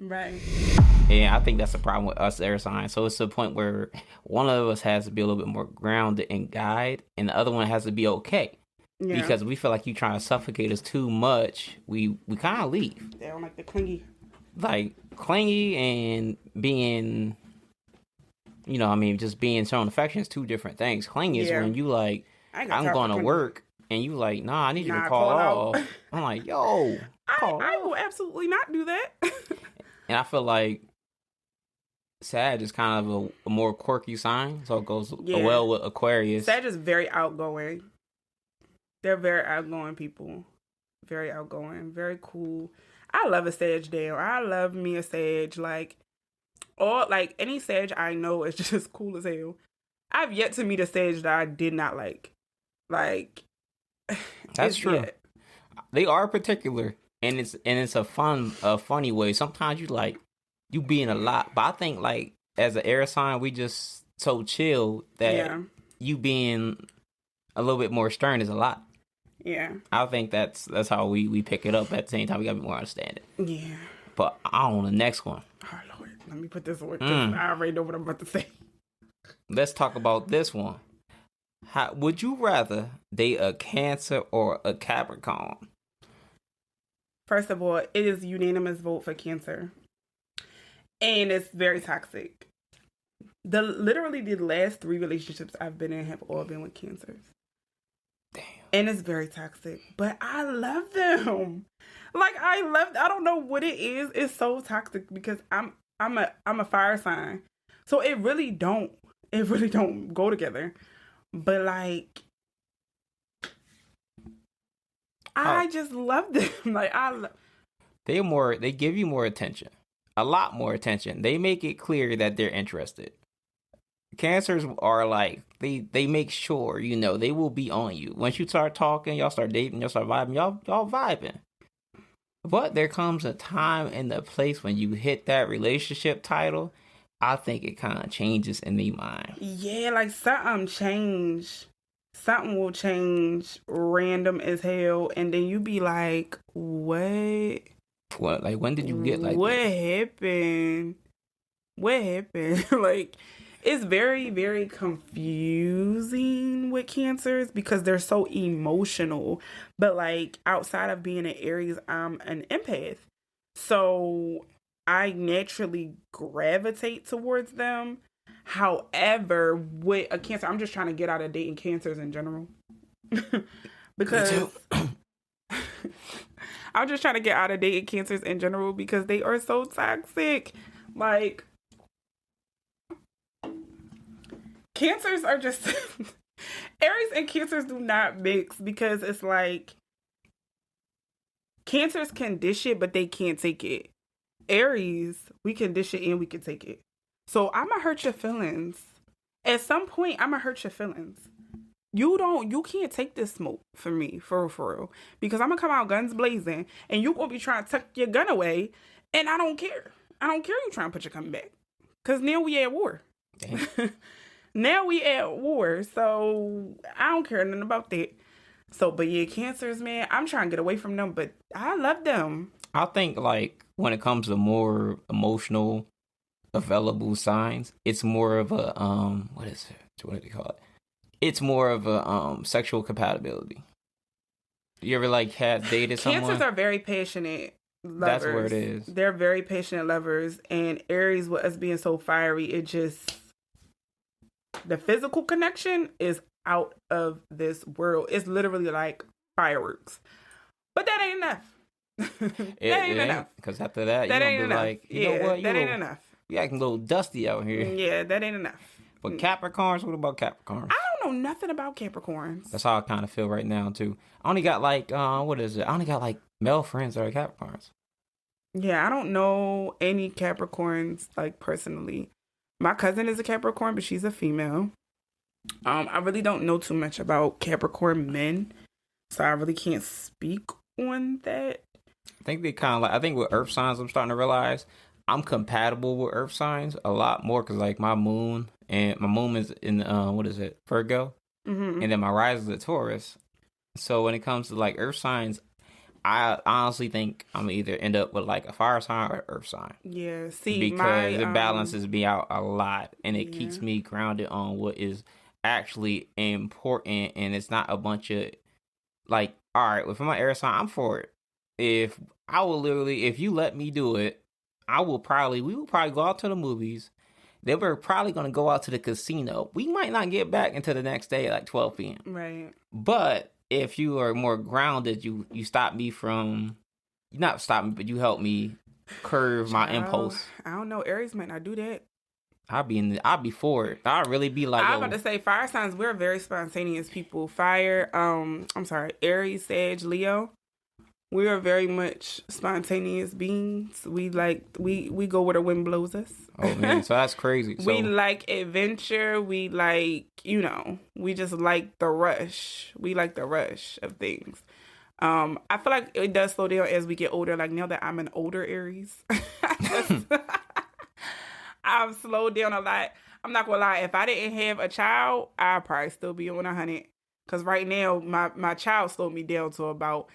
Right. And I think that's the problem with us air signs. So it's to the point where one of us has to be a little bit more grounded and guide, and the other one has to be okay. Yeah. Because we feel like you trying to suffocate us too much, we kind of leave. They don't like the clingy. Like clingy and being, just being shown affection is two different things. Clingy is when you like, I'm going to work, and you like, nah, I need you to call off. I'm like, yo, I will absolutely not do that. And I feel like Sag is kind of a more quirky sign, so it goes well with Aquarius. Sag is very outgoing. They're very outgoing people. Very outgoing. Very cool. I love a Sag down. I love me a Sag. Like any Sag I know is just cool as hell. I've yet to meet a Sag that I did not like. Like that's true. They are particular, and it's a funny way. Sometimes you being a lot, but I think like as an air sign, we just so chill that you being a little bit more stern is a lot. Yeah, I think that's how we pick it up. At the same time, we gotta be more understanding. Yeah, but on the next one. Oh Lord, let me put this away. I already know what I'm about to say. Let's talk about this one. Would you rather date a Cancer or a Capricorn? First of all, it is unanimous vote for Cancer. And it's very toxic. Literally the last 3 relationships I've been in have all been with Cancers. Damn. And it's very toxic. But I love them. Like I don't know what it is. It's so toxic because I'm a fire sign. So it really don't go together. But like I just love them. Like they give you more attention. A lot more attention. They make it clear that they're interested. Cancers are like they make sure they will be on you. Once you start talking, y'all start dating, y'all start vibing, y'all vibing. But there comes a time and a place when you hit that relationship title, I think it kind of changes in their mind. Yeah, like something change. Something will change random as hell. And then you be like, what? What? Like, when did you get like what this? happened? What happened? Like, it's very, very confusing with Cancers because they're so emotional. But like, outside of being an Aries, I'm an empath. So I naturally gravitate towards them. However, with a Cancer, I'm just trying to get out of dating Cancers in general. Because I'm just trying to get out of dating Cancers in general because they are so toxic. Like, Cancers are just Aries and Cancers do not mix because it's like Cancers can dish it, but they can't take it. Aries, we can dish it and we can take it. So I'm gonna hurt your feelings. At some point, I'm gonna hurt your feelings. You can't take this smoke for me, for real. Because I'm gonna come out guns blazing and you gonna be trying to tuck your gun away and I don't care. I don't care you trying to put your gun back. Cause now we at war. Now we at war. So I don't care nothing about that. So, but yeah, Cancers, man, I'm trying to get away from them, but I love them. I think like when it comes to more emotional available signs, it's more of a what is it? What do they call it? It's more of a sexual compatibility. You ever like had dated someone? Cancers are very passionate lovers. That's where it is. They're very passionate lovers, and Aries, with us being so fiery, it just the physical connection is out of this world. It's literally like fireworks, but that ain't enough. That ain't enough. Because after that you're gonna be enough. Like, you know what? That ain't enough. You acting a little dusty out here. Yeah, that ain't enough. But Capricorns, what about Capricorns? I don't know nothing about Capricorns. That's how I kind of feel right now too. I only got like what is it? I only got like male friends that are Capricorns. Yeah, I don't know any Capricorns like personally. My cousin is a Capricorn, but she's a female. I really don't know too much about Capricorn men, so I really can't speak on that. I think they kind of like. I think with Earth signs, I'm starting to realize I'm compatible with Earth signs a lot more because like my moon is in what is it, Virgo, and then my rise is a Taurus. So when it comes to like Earth signs, I honestly think I'm gonna either end up with like a fire sign or earth sign. Yeah, see, Because it balances me out a lot, and it keeps me grounded on what is actually important, and it's not a bunch of like, all right, if I'm an air sign, I'm for it. If you let me do it, we will probably go out to the movies. They were probably going to go out to the casino. We might not get back until the next day at like 12 p.m. Right. But if you are more grounded, you stop me from, not stop me, but you help me curve my impulse. I don't know. Aries might not do that. I'll be for it. I'll really be like, I'm about to say fire signs, we're very spontaneous people. Aries, Sag, Leo. We are very much spontaneous beings. We go where the wind blows us. Oh man, so that's crazy. So, we like adventure. We like, we just like the rush. We like the rush of things. I feel like it does slow down as we get older. Like now that I'm an older Aries, I've slowed down a lot. I'm not gonna lie. If I didn't have a child, I'd probably still be on 100. Because right now, my child slowed me down to about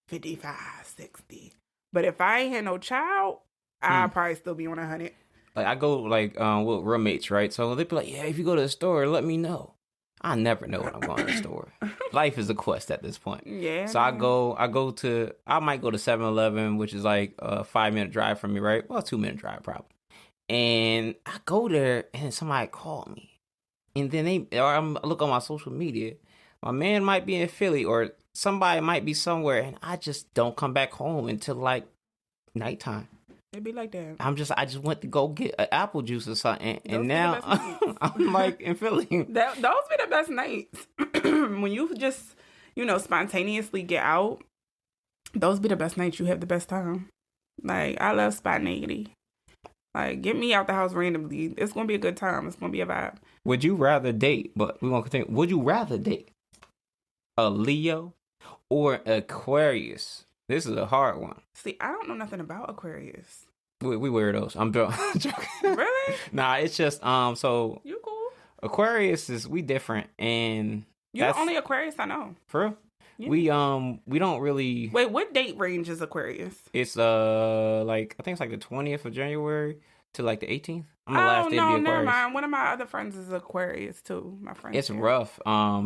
55, 60. But if I ain't had no child, I'd probably still be on 100. Like I go with roommates, right? So they be like, yeah, if you go to the store, let me know. I never know when I'm going to the store. Life is a quest at this point. Yeah. So I might go to 7-Eleven, which is like a 5-minute drive from me, right? Well, 2-minute drive probably. And I go there and somebody called me. And then I look on my social media. My man might be in Philly or somebody might be somewhere, and I just don't come back home until like nighttime. It'd be like that. I just went to go get an apple juice or something, and now I'm like in Philly. Those be the best nights. When you just, spontaneously get out, those be the best nights. You have the best time. Like, I love spontaneity. Like, get me out the house randomly. It's going to be a good time. It's going to be a vibe. Would you rather date, but we won't continue. Would you rather date a Leo or Aquarius? This is a hard one. See, I don't know nothing about Aquarius. We weirdos. I'm joking. Really? Nah, it's just so you cool. Aquarius we different, and you're the only Aquarius I know. For real? Yeah. We don't really. Wait, what date range is Aquarius? It's I think it's like the 20th of January to like the 18th. I'm the last day to be Aquarius. Never mind. One of my other friends is Aquarius too. My friend. It's rough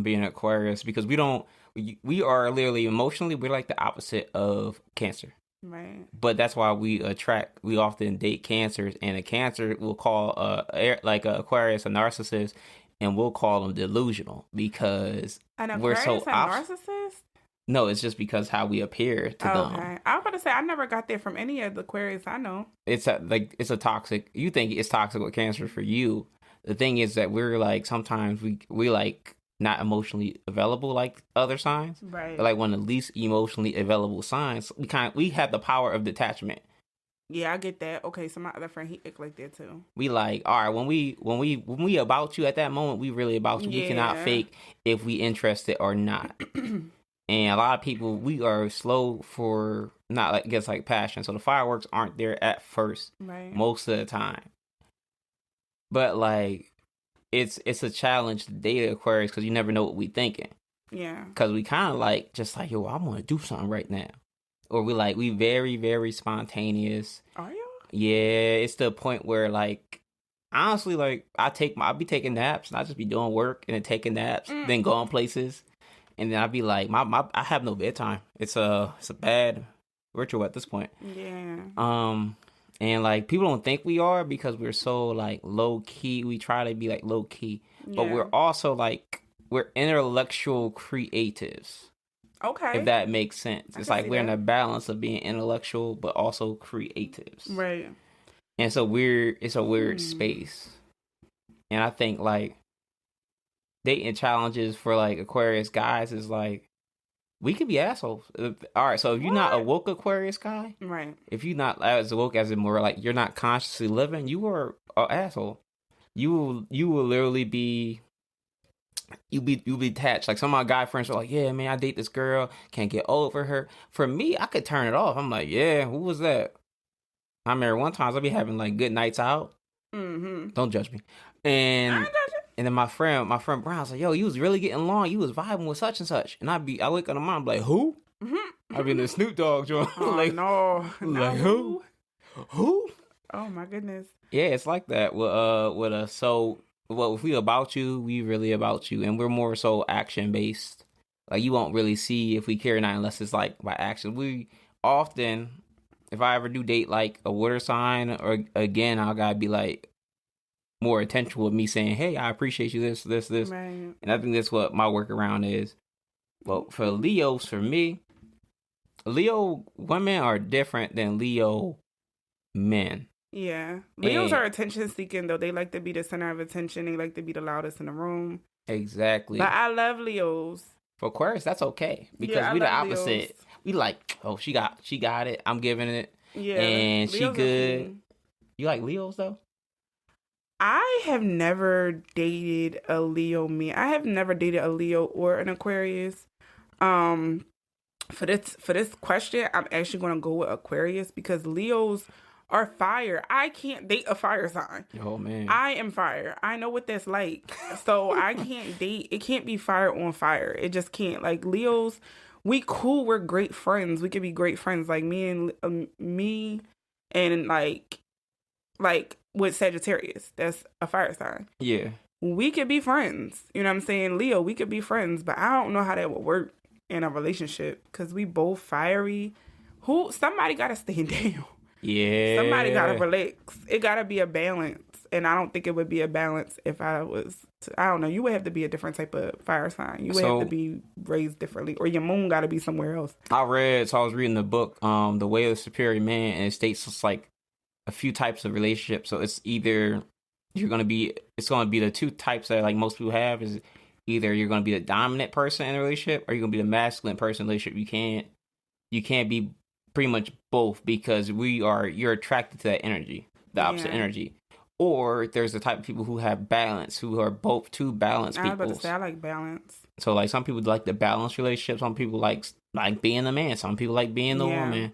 being Aquarius because we are literally emotionally, we're like the opposite of Cancer. Right. But that's why we often date Cancers, and a Cancer will call like a Aquarius a narcissist, and we'll call them delusional because we're so narcissist. No, it's just because how we appear to them. Okay, I was about to say I never got that from any of the Aquarius I know. It's a toxic. You think it's toxic with Cancer for you. The thing is that we're like sometimes we like not emotionally available like other signs. Right. But like one of the least emotionally available signs. We have the power of detachment. Yeah, I get that. Okay, so my other friend, he act like that too. We like, all right, when we about you at that moment, we really about you. Yeah. We cannot fake if we interested or not. And a lot of people, we are slow for not like gets like passion. So the fireworks aren't there at first, right, most of the time. But like, it's a challenge to date Aquarius because you never know what we thinking. Yeah. Because we kind of like just like, yo, I want to do something right now, or we very very spontaneous. Are you? Yeah, it's to the point where like honestly like I'll be taking naps and I just be doing work and then taking naps, then going places. And then I'd be like, I have no bedtime. It's a bad ritual at this point. Yeah. And like people don't think we are because we're so like low key. We try to be like low key, but we're also like we're intellectual creatives. Okay. If that makes sense, it's like we're in a balance of being intellectual but also creatives. Right. And it's a weird space. And I think like dating challenges for like Aquarius guys is like we could be assholes. All right, so if you're not a woke Aquarius guy, right? If you're not as woke as in more like you're not consciously living, you are an asshole. You will literally be detached. Like some of my guy friends are like, yeah, man, I date this girl, can't get over her. For me, I could turn it off. I'm like, yeah, who was that? I remember one time I'll be having like good nights out. Mm-hmm. Don't judge me. And then my friend Brown's like, yo, you was really getting along. You was vibing with such and such. And I wake up in the morning, I'm like, who? Mm-hmm. I've been the Snoop Dogg joint. Oh, like, no. like who? Who? Oh, my goodness. Yeah, it's like that with us. So, well, if we about you, we really about you, and we're more so action based. Like you won't really see if we care or not unless it's like by action. We often, if I ever do date like a water sign, or again, I gotta be like more intentional with me saying, "Hey, I appreciate you. This. Right. And I think that's what my workaround is. Well, for Leos, for me, Leo women are different than Leo men. Yeah. Leos And are attention seeking, though. They like to be the center of attention. They like to be the loudest in the room. exactly. But I love Leos. For Aquarius, that's okay because Yeah, I we the love opposite. Leos. We like, oh, she got it. I'm giving it, Yeah. and she Leos are good. cool. You like Leos though? I have never dated a Leo man. I have never dated a Leo or an Aquarius. For this question, I'm actually going to go with Aquarius because Leos are fire. I can't date a fire sign. Oh man, I am fire. I know what that's like. So I can't date. It can't be fire on fire. It just can't. Like Leos, we cool. We're great friends. We could be great friends. Like me and like with Sagittarius. That's a fire sign. yeah. We could be friends. You know what I'm saying? Leo, we could be friends, but I don't know how that would work in a relationship because we both fiery. Somebody got to stand down. Yeah. Somebody gotta relax. It gotta be a balance. And I don't think it would be a balance if I don't know. You would have to be a different type of fire sign. You would have to be raised differently. Or your moon gotta be somewhere else. I was reading the book, The Way of the Superior Man, and it states it's like a few types of relationships. So it's either it's gonna be the two types that like most people have is either you're gonna be the dominant person in a relationship or you're gonna be the masculine person in a relationship. You can't be pretty much both because you're attracted to that energy, the opposite energy. Or there's the type of people who have balance, who are both two balanced people. I was about to say, I like balance. So like some people like the balanced relationship, some people like being the man, some people like being the woman.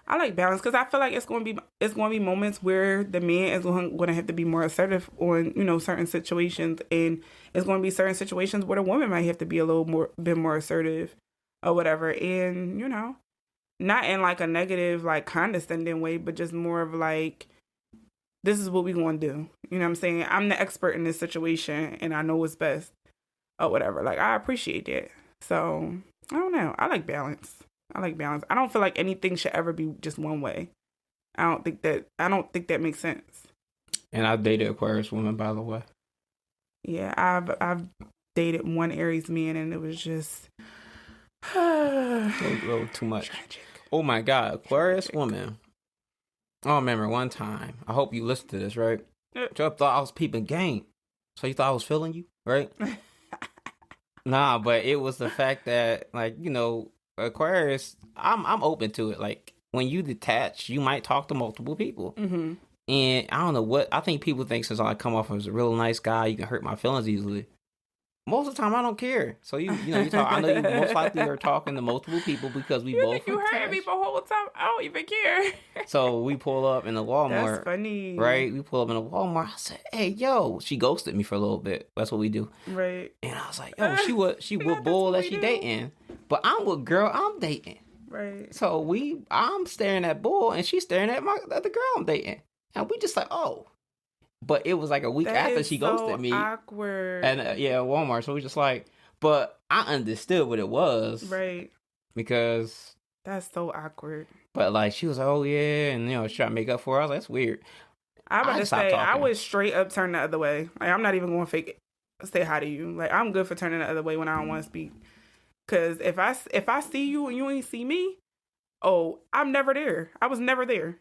I like balance because I feel like it's going to be moments where the man is going to have to be more assertive on certain situations, and it's going to be certain situations where the woman might have to be a little bit more assertive or whatever, and not in like a negative, like condescending way, but just more of like, this is what we going to do. You know what I'm saying? I'm the expert in this situation and I know what's best or whatever. Like, I appreciate that. So, I don't know. I like balance. I don't feel like anything should ever be just one way. I don't think that makes sense. And I've dated Aquarius women, by the way. Yeah, I've dated one Aries man and it was just a little too much. Tragic. Oh my God, Aquarius woman. I remember one time. I hope you listened to this, right? Joe thought I was peeping game, so you thought I was feeling you, right? Nah, but it was the fact that, like, Aquarius. I'm open to it. Like when you detach, you might talk to multiple people, and I don't know what I think people think since I come off as a real nice guy, you can hurt my feelings easily. Most of the time, I don't care. So you talk. I know you most likely are talking to multiple people because we both. You hurting me the whole time. I don't even care. So we pull up in the Walmart. That's funny, right? We pull up in the Walmart. I said, "Hey, yo!" She ghosted me for a little bit. That's what we do, right? And I was like, "Yo, she with bull that she dating, but I'm with girl I'm dating." Right. So I'm staring at bull and she's staring at the girl I'm dating, and we just like, oh. But it was like a week after she ghosted me. Awkward. And Walmart. So we just like, but I understood what it was. Right. Because. That's so awkward. But like, she was like, oh yeah. And she tried to make up for her. I was like, that's weird. I'm about to say, I would straight up turn the other way. Like, I'm not even going to fake it. Say hi to you. Like, I'm good for turning the other way when I don't want to speak. Because if I see you and you ain't see me, oh, I'm never there. I was never there.